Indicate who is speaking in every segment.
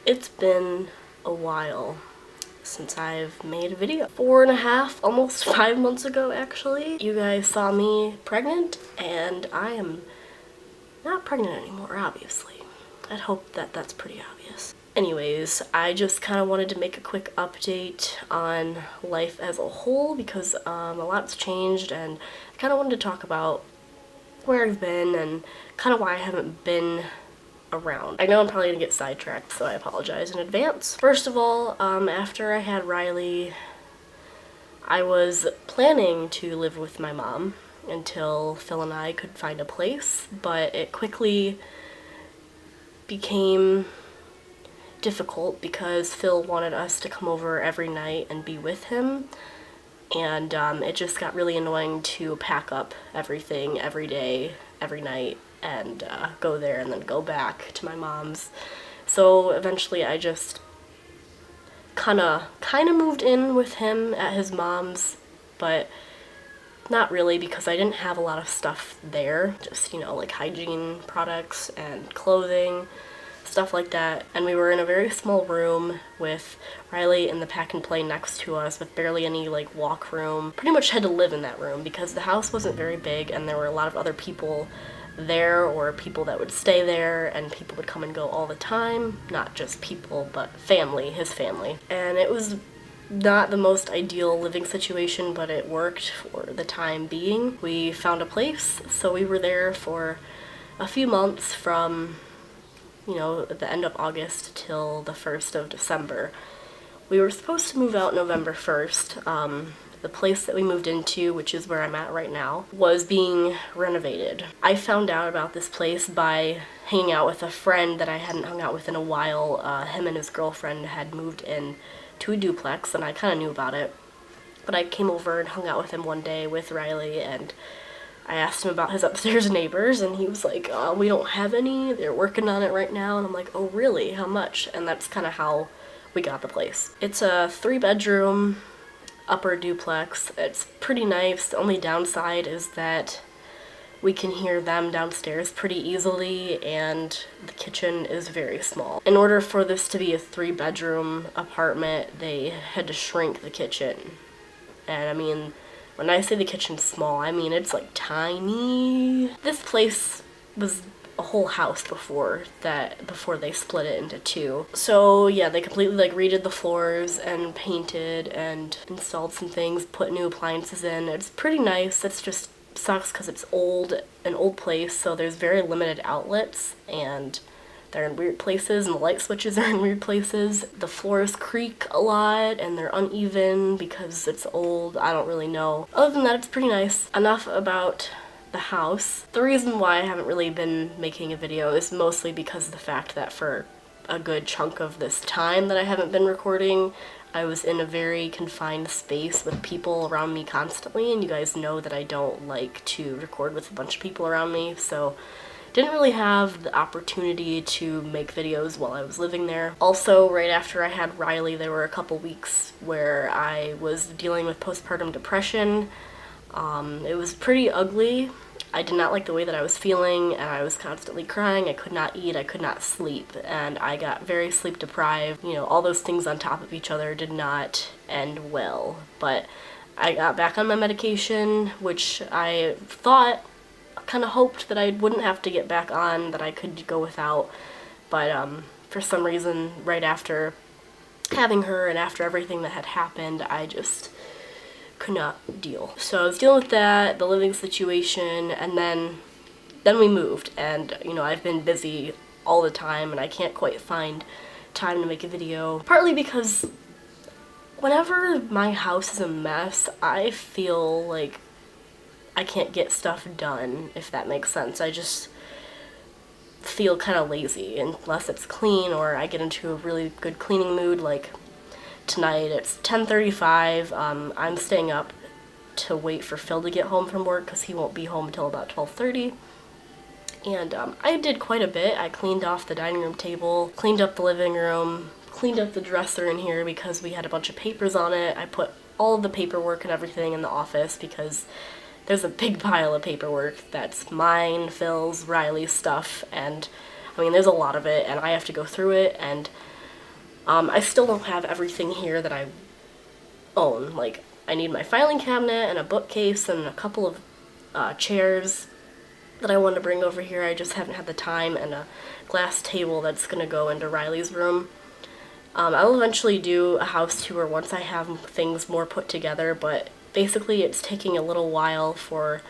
Speaker 1: It's been a while since I've made a video. 4.5, almost 5 months ago actually. You guys saw me pregnant, and I am not pregnant anymore, obviously. I'd hope that that's pretty obvious. Anyways, I just kind of wanted to make a quick update on life as a whole because a lot's changed, and I kind of wanted to talk about where I've been and kind of why I haven't been around. I know I'm probably gonna get sidetracked, so I apologize in advance. First of all, after I had Riley, I was planning to live with my mom until Phil and I could find a place, but it quickly became difficult because Phil wanted us to come over every night and be with him, and it just got really annoying to pack up everything every day, every night, and go there and then go back to my mom's. So eventually I just kind of moved in with him at his mom's, but not really because I didn't have a lot of stuff there. Just, like hygiene products and clothing, stuff like that. And we were in a very small room with Riley in the pack and play next to us with barely any walk room. Pretty much had to live in that room because the house wasn't very big and there were a lot of other people there, or people that would stay there, and people would come and go all the time. Not just people, but family, his family. And it was not the most ideal living situation, but it worked for the time being. We found a place, so we were there for a few months from, the end of August till the 1st of December. We were supposed to move out November 1st. The place that we moved into, which is where I'm at right now, was being renovated. I found out about this place by hanging out with a friend that I hadn't hung out with in a while. Him and his girlfriend had moved in to a duplex, and I kind of knew about it. But I came over and hung out with him one day with Riley, and I asked him about his upstairs neighbors, and he was like, we don't have any, they're working on it right now. And I'm like, oh really, how much? And that's kind of how we got the place. It's a 3-bedroom upper duplex. It's pretty nice. The only downside is that we can hear them downstairs pretty easily, and the kitchen is very small. In order for this to be a 3-bedroom apartment, they had to shrink the kitchen. And I mean, when I say the kitchen's small, I mean it's tiny. This place was a whole house before they split it into 2. So yeah, they completely redid the floors and painted and installed some things, put new appliances in. It's pretty nice. It's just sucks because it's an old place, so there's very limited outlets, and they're in weird places, and the light switches are in weird places. The floors creak a lot, and they're uneven because it's old. I don't really know. Other than that, it's pretty nice. Enough about the house. The reason why I haven't really been making a video is mostly because of the fact that for a good chunk of this time that I haven't been recording, I was in a very confined space with people around me constantly, and you guys know that I don't like to record with a bunch of people around me, so didn't really have the opportunity to make videos while I was living there. Also, right after I had Riley, there were a couple weeks where I was dealing with postpartum depression. It was pretty ugly. I did not like the way that I was feeling, and I was constantly crying. I could not eat, I could not sleep, and I got very sleep deprived. All those things on top of each other did not end well. But I got back on my medication, which I kind of hoped that I wouldn't have to get back on, that I could go without. But for some reason, right after having her and after everything that had happened, I just could not deal. So I was dealing with that, the living situation, and then we moved, and I've been busy all the time, and I can't quite find time to make a video, partly because whenever my house is a mess, I feel like I can't get stuff done, if that makes sense. I just feel kind of lazy unless it's clean, or I get into a really good cleaning mood. Like tonight, it's 10:35. I'm staying up to wait for Phil to get home from work because he won't be home until about 12:30. And I did quite a bit. I cleaned off the dining room table, cleaned up the living room, cleaned up the dresser in here because we had a bunch of papers on it. I put all of the paperwork and everything in the office because there's a big pile of paperwork that's mine, Phil's, Riley's stuff, and I mean there's a lot of it, and I have to go through it, and I still don't have everything here that I own. Like, I need my filing cabinet and a bookcase and a couple of chairs that I want to bring over here. I just haven't had the time, and a glass table that's going to go into Riley's room. I'll eventually do a house tour once I have things more put together, but basically it's taking a little while for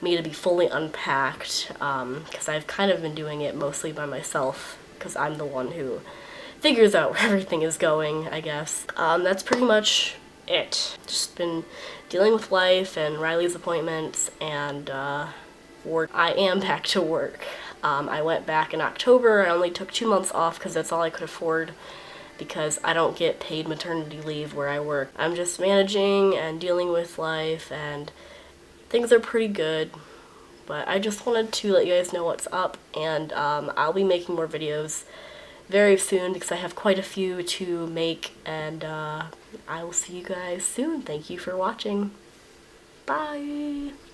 Speaker 1: me to be fully unpacked, because I've kind of been doing it mostly by myself, because I'm the one who figures out where everything is going, I guess. That's pretty much it. Just been dealing with life and Riley's appointments and work. I am back to work. I went back in October. I only took 2 months off because that's all I could afford, because I don't get paid maternity leave where I work. I'm just managing and dealing with life, and things are pretty good. But I just wanted to let you guys know what's up, and I'll be making more videos very soon because I have quite a few to make, and I will see you guys soon. Thank you for watching. Bye!